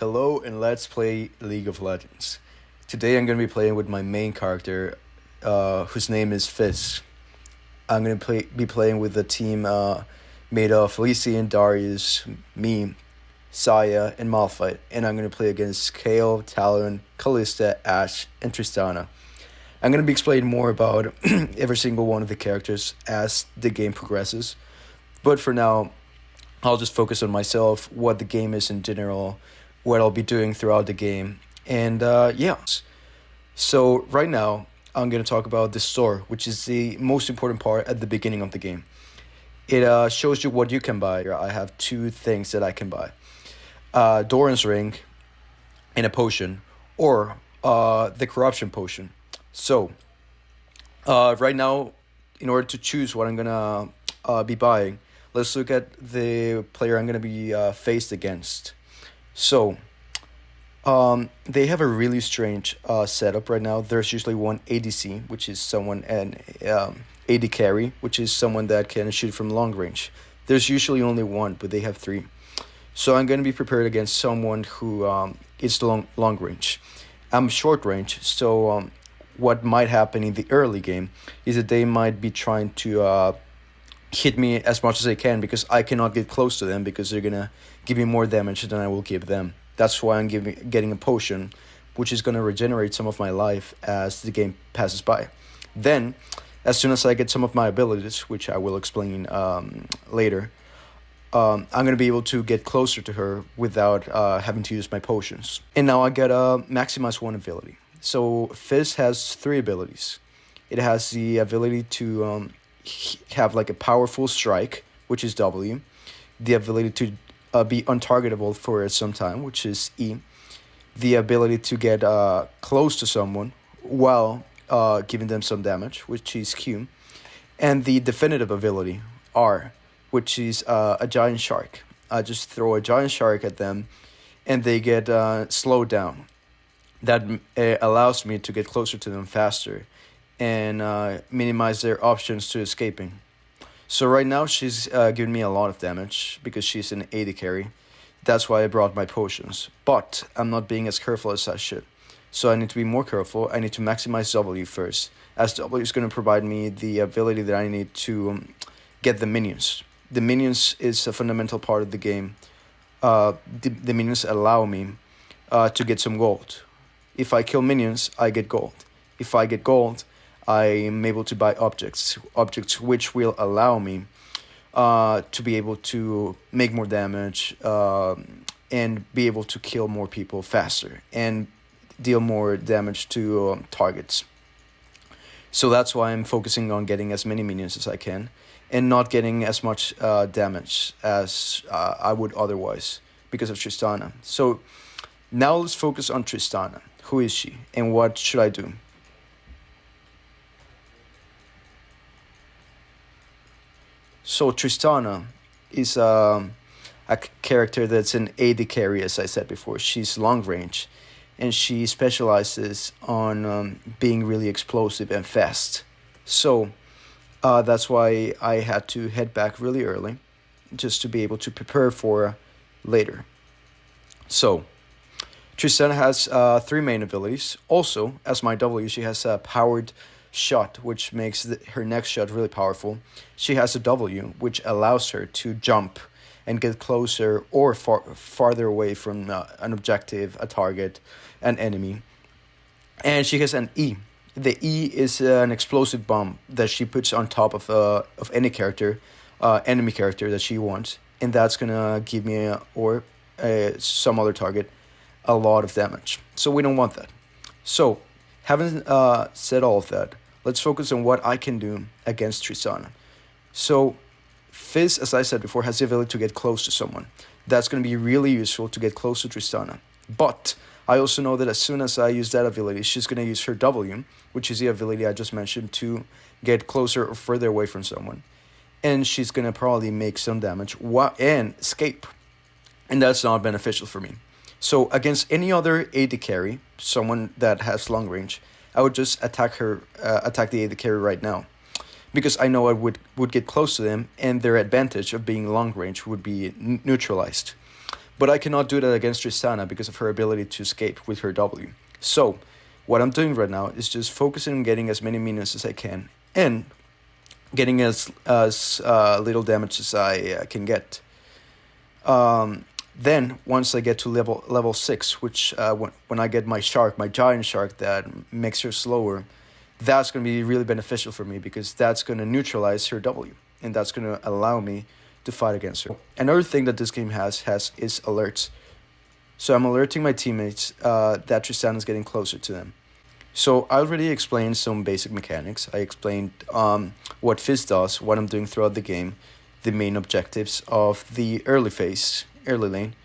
Hello and let's play League of Legends. Today I'm going to be playing with my main character, whose name is Fizz. I'm going to be playing with a team made of Lucian, Darius, me, Saya, and Malphite. And I'm going to play against Kale, Talon, Kalista, Ashe, and Tristana. I'm going to be explaining more about every single one of the characters as the game progresses. But for now, I'll just focus on myself, what the game is in general, what I'll be doing throughout the game, and yeah. So right now, I'm going to talk about the store, which is the most important part at the beginning of the game. It shows you what you can buy. I have two things that I can buy. Doran's Ring and a potion, or the Corruption Potion. So, right now, in order to choose what I'm going to be buying, let's look at the player I'm going to be faced against. So, they have a really strange setup right now. There's usually one ADC, which is someone, and AD carry, which is someone that can shoot from long range. There's usually only one, but they have three. So I'm going to be prepared against someone who is long range. I'm short range, so what might happen in the early game is that they might be trying to hit me as much as they can, because I cannot get close to them because they're gonna give me more damage than I will give them. That's why I'm getting a potion, which is gonna regenerate some of my life as the game passes by. Then, as soon as I get some of my abilities, which I will explain later, I'm gonna be able to get closer to her without having to use my potions. And now I get a maximize one ability. So Fizz has three abilities. It has the ability to have like a powerful strike, which is W, the ability to be untargetable for some time, which is E, the ability to get close to someone while giving them some damage, which is Q, and the definitive ability, R, which is a giant shark. I just throw a giant shark at them and they get slowed down. That allows me to get closer to them faster and minimize their options to escaping. So right now she's giving me a lot of damage because she's an AD carry. That's why I brought my potions. But I'm not being as careful as I should. So I need to be more careful. I need to maximize W first, as W is going to provide me the ability that I need to get the minions. The minions is a fundamental part of the game. The minions allow me to get some gold. If I kill minions, I get gold. If I get gold, I am able to buy objects which will allow me to be able to make more damage and be able to kill more people faster and deal more damage to targets. So that's why I'm focusing on getting as many minions as I can and not getting as much damage as I would otherwise because of Tristana. So now let's focus on Tristana. Who is she and what should I do? So Tristana is a character that's an AD carry, as I said before. She's long range, and she specializes on being really explosive and fast. So that's why I had to head back really early, just to be able to prepare for later. So Tristana has three main abilities. Also, as my W, she has a powered shot, which makes her next shot really powerful. She has a W, which allows her to jump and get closer or farther away from an objective, a target, an enemy. And she has an E. The E is an explosive bomb that she puts on top of any character, enemy character that she wants, and that's gonna give me or some other target a lot of damage. So we don't want that. So having said all of that, let's focus on what I can do against Tristana. So Fizz, as I said before, has the ability to get close to someone. That's going to be really useful to get close to Tristana. But I also know that as soon as I use that ability, she's going to use her W, which is the ability I just mentioned, to get closer or further away from someone. And she's going to probably make some damage and escape. And that's not beneficial for me. So against any other AD carry, someone that has long range, I would just attack the AD carry right now. Because I know I would get close to them and their advantage of being long range would be neutralized. But I cannot do that against Tristana because of her ability to escape with her W. So, what I'm doing right now is just focusing on getting as many minions as I can and getting as little damage as I can get. Then, once I get to level 6, which when I get my giant shark that makes her slower, that's going to be really beneficial for me because that's going to neutralize her W. And that's going to allow me to fight against her. Another thing that this game has is alerts. So I'm alerting my teammates that Tristan is getting closer to them. So I already explained some basic mechanics. I explained what Fizz does, what I'm doing throughout the game, the main objectives of the early lane.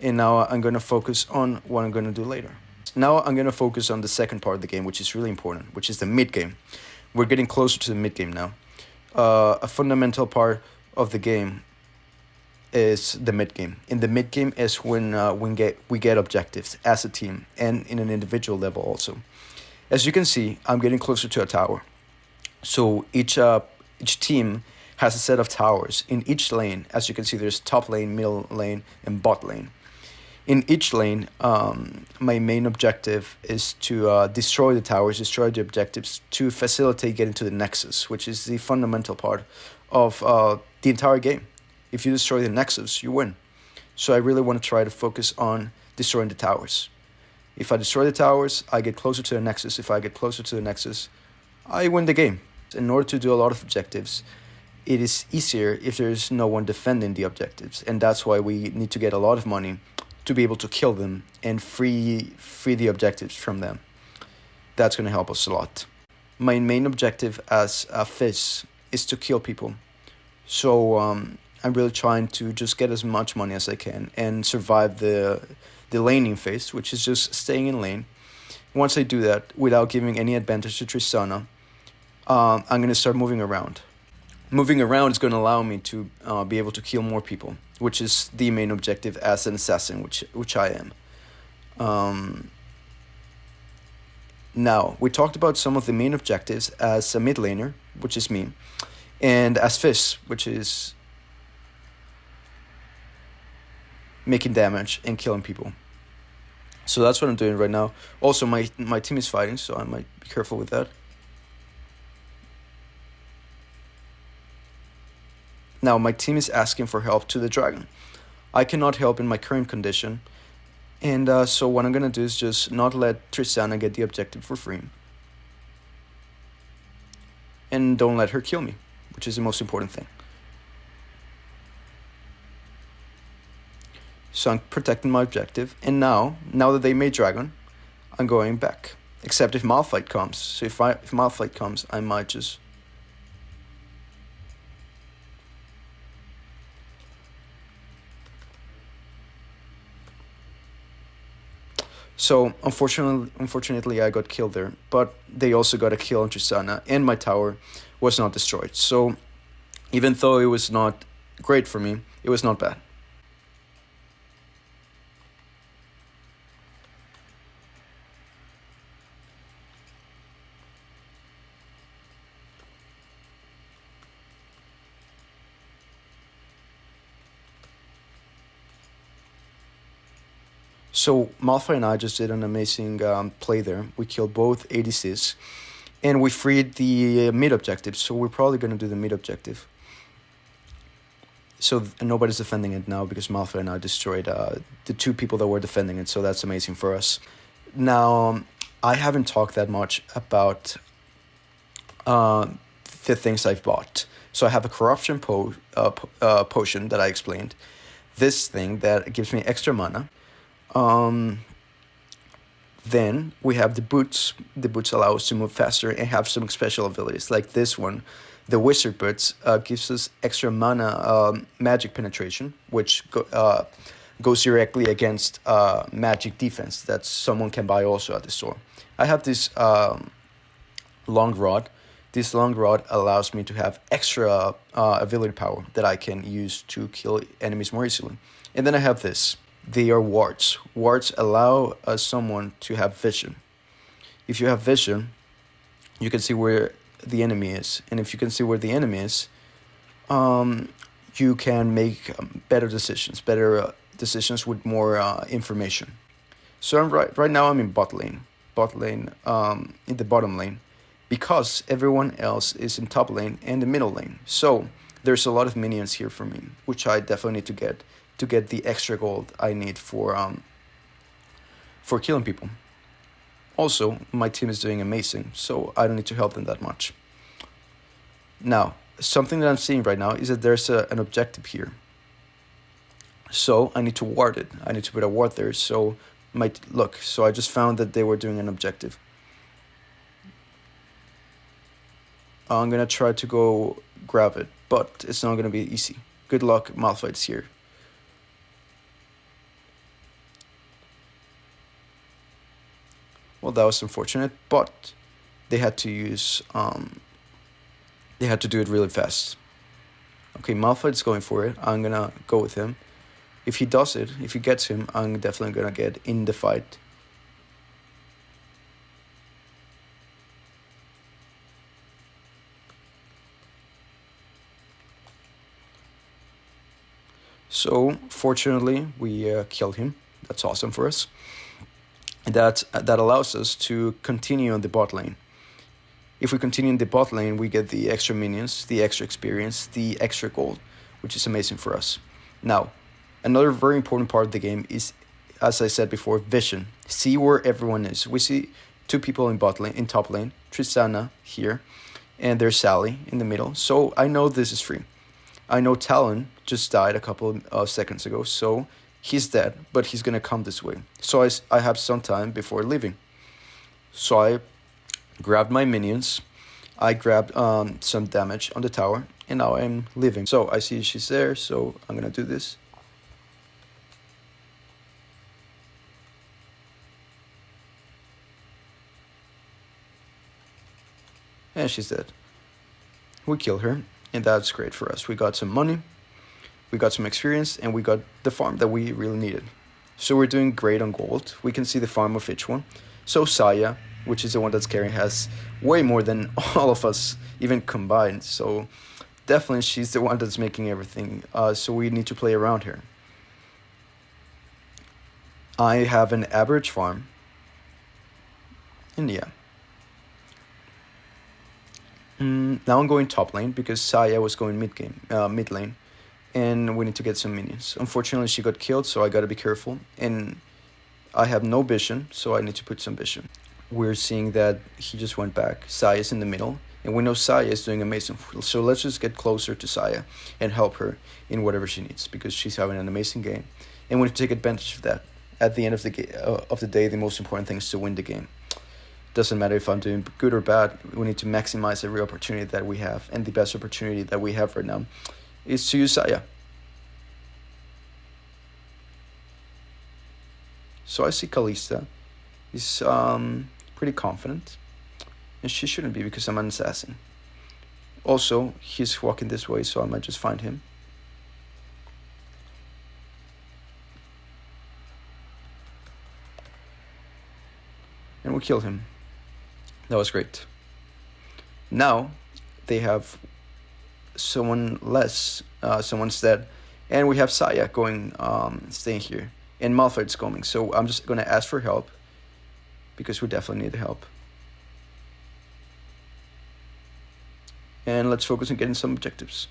And now I'm going to focus on what I'm going to do later. Now I'm going to focus on the second part of the game, which is really important, which is the mid game. We're getting closer to the mid game now. A fundamental part of the game is the mid game. In the mid game is when we get objectives as a team and in an individual level also. As you can see, I'm getting closer to a tower. So each team has a set of towers in each lane. As you can see, there's top lane, middle lane, and bot lane. In each lane, my main objective is to destroy the towers, destroy the objectives to facilitate getting to the nexus, which is the fundamental part of the entire game. If you destroy the nexus, you win. So I really want to try to focus on destroying the towers. If I destroy the towers, I get closer to the nexus. If I get closer to the nexus, I win the game. In order to do a lot of objectives, it is easier if there's no one defending the objectives. And that's why we need to get a lot of money to be able to kill them and free the objectives from them. That's going to help us a lot. My main objective as a Fizz is to kill people. So I'm really trying to just get as much money as I can and survive the laning phase, which is just staying in lane. Once I do that, without giving any advantage to Tristana, I'm going to start moving around. Moving around is going to allow me to be able to kill more people, which is the main objective as an assassin, which I am. Now, we talked about some of the main objectives as a mid laner, which is me, and as Fizz, which is making damage and killing people. So that's what I'm doing right now. Also, my team is fighting, so I might be careful with that. Now, my team is asking for help to the dragon. I cannot help in my current condition. And so what I'm going to do is just not let Tristana get the objective for free. And don't let her kill me, which is the most important thing. So I'm protecting my objective. And now that they made dragon, I'm going back. Except if Malphite comes. So if Malphite comes, I might just... So, unfortunately, I got killed there, but they also got a kill on Tristana, and my tower was not destroyed. So, even though it was not great for me, it was not bad. So Malphite and I just did an amazing play there. We killed both ADCs, and we freed the mid objective. So we're probably going to do the mid objective. So nobody's defending it now because Malphite and I destroyed the two people that were defending it. So that's amazing for us. Now, I haven't talked that much about the things I've bought. So I have a corruption potion that I explained. This thing that gives me extra mana. Then we have the boots. The boots allow us to move faster and have some special abilities like this one. The wizard boots gives us extra mana magic penetration, which goes directly against magic defense that someone can buy also at the store. I have this long rod. This long rod allows me to have extra ability power that I can use to kill enemies more easily. And then I have this. They are wards. Wards allow someone to have vision. If you have vision, you can see where the enemy is. And if you can see where the enemy is, you can make better decisions, better decisions with more information. So right now I'm in in the bottom lane, because everyone else is in top lane and the middle lane. So there's a lot of minions here for me, which I definitely need to get the extra gold I need for killing people. Also, my team is doing amazing, so I don't need to help them that much. Now, something that I'm seeing right now is that there's an objective here. So I need to ward it. I need to put a ward there. So so I just found that they were doing an objective. I'm gonna try to go grab it, but it's not gonna be easy. Good luck, Malphite's here. Well, that was unfortunate, but they had to use they had to do it really fast. Okay, Malphite's going for it. I'm gonna go with him. If he does it, if he gets him, I'm definitely gonna get in the fight. So, fortunately, we killed him. That's awesome for us. And that allows us to continue on the bot lane. If we continue in the bot lane, we get the extra minions, the extra experience, the extra gold, which is amazing for us. Now, another very important part of the game is, as I said before, vision. See where everyone is. We see two people in top lane, Tristana here, and there's Sally in the middle. So I know this is free. I know Talon just died a couple of seconds ago, so he's dead, but he's gonna come this way. So I have some time before leaving. So I grabbed my minions, I grabbed some damage on the tower, and now I'm leaving. So I see she's there, so I'm gonna do this. And she's dead. We kill her, and that's great for us. We got some money, we got some experience, and we got the farm that we really needed. So we're doing great on gold. We can see the farm of each one. So Saya, which is the one that's carrying, has way more than all of us even combined. So definitely she's the one that's making everything. So we need to play around her. I have an average farm. And yeah. Now I'm going top lane because Saya was going mid lane. And we need to get some minions. Unfortunately, she got killed, so I gotta be careful. And I have no vision, so I need to put some vision. We're seeing that he just went back. Saya's in the middle, and we know Saya is doing amazing. So let's just get closer to Saya and help her in whatever she needs, because she's having an amazing game. And we need to take advantage of that. At the end of the day, the most important thing is to win the game. Doesn't matter if I'm doing good or bad. We need to maximize every opportunity that we have, and the best opportunity that we have right now is to use Saya. So I see Kalista is pretty confident, and she shouldn't be because I'm an assassin. Also, he's walking this way, so I might just find him. And we kill him. That was great. Now they have someone's dead, and we have Saya going staying here, and Malphite's coming. So I'm just gonna ask for help because we definitely need help. And let's focus on getting some objectives.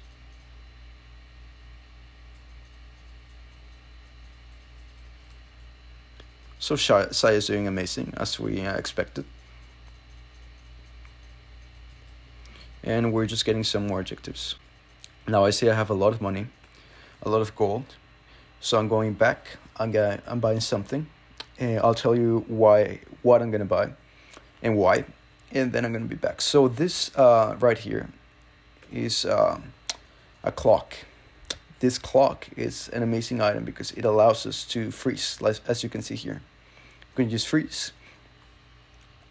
So Saya is doing amazing, as we expected. And we're just getting some more objectives. Now I see I have a lot of money, a lot of gold. So I'm going back, I'm buying something. And I'll tell you what I'm gonna buy and why. And then I'm gonna be back. So this right here is a clock. This clock is an amazing item because it allows us to freeze, as you can see here. You can just freeze.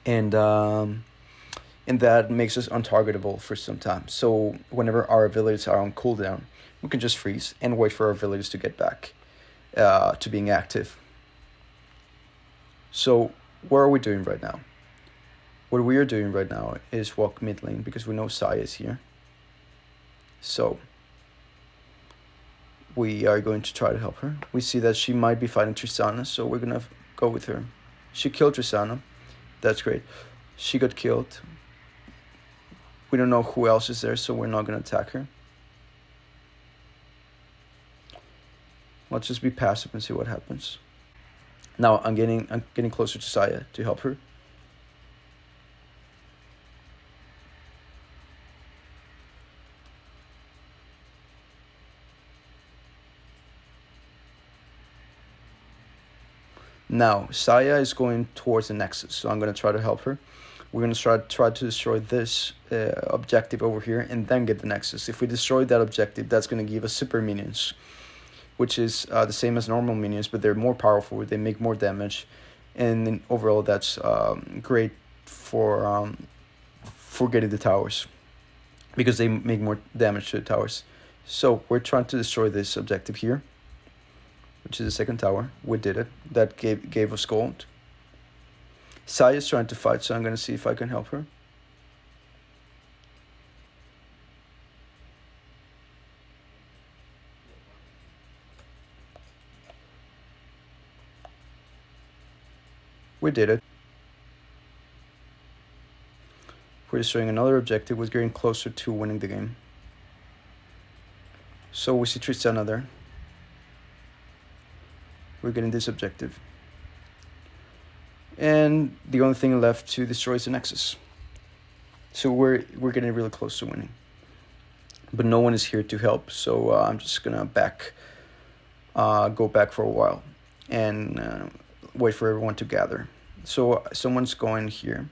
And that makes us untargetable for some time. So whenever our abilities are on cooldown, we can just freeze and wait for our abilities to get back to being active. So what are we doing right now? What we are doing right now is walk mid lane because we know Saya is here. So we are going to try to help her. We see that she might be fighting Tristana, so we're gonna go with her. She killed Tristana. That's great. She got killed. We don't know who else is there, so we're not gonna attack her. Let's just be passive and see what happens. Now I'm getting closer to Saya to help her. Now Saya is going towards the Nexus, so I'm gonna try to help her. We're gonna try to destroy this objective over here and then get the Nexus. If we destroy that objective, that's gonna give us super minions, which is the same as normal minions, but they're more powerful. They make more damage, and then overall that's great for getting the towers, because they make more damage to the towers. So we're trying to destroy this objective here, which is the second tower. We did it. That gave us gold. Saya is trying to fight, so I'm gonna see if I can help her. We did it. We're destroying another objective. We're getting closer to winning the game. So we see Tristana there. We're getting this objective. And the only thing left to destroy is the Nexus. So we're getting really close to winning. But no one is here to help, so I'm just gonna go back for a while and wait for everyone to gather. So someone's going here.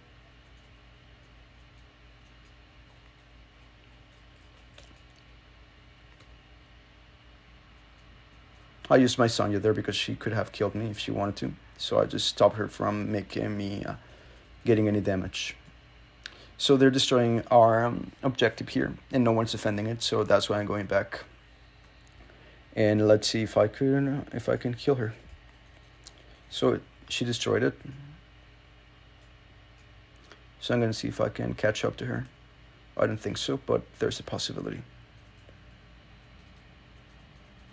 I used my Sonya there because she could have killed me if she wanted to. So I just stopped her from making me getting any damage. So they're destroying our objective here, and no one's defending it. So that's why I'm going back. And let's see if I can kill her. So she destroyed it. So I'm gonna see if I can catch up to her. I don't think so, but there's a possibility.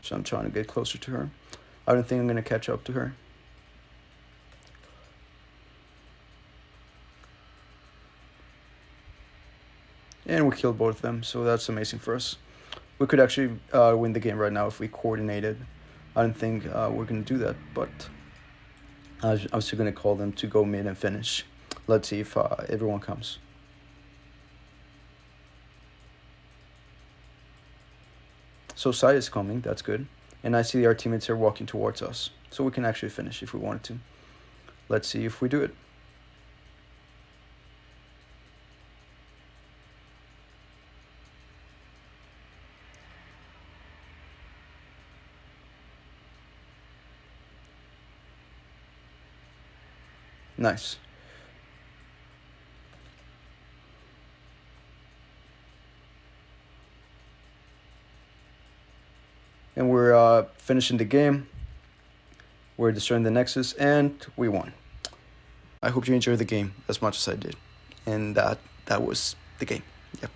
So I'm trying to get closer to her. I don't think I'm gonna catch up to her. And we killed both of them, so that's amazing for us. We could actually win the game right now if we coordinated. I don't think we're gonna do that, but I'm still gonna call them to go mid and finish. Let's see if everyone comes. So Saya is coming, that's good. And I see our teammates are walking towards us. So we can actually finish if we wanted to. Let's see if we do it. Nice. And we're finishing the game. We're destroying the Nexus, and we won. I hope you enjoyed the game as much as I did. And that was the game. Yep.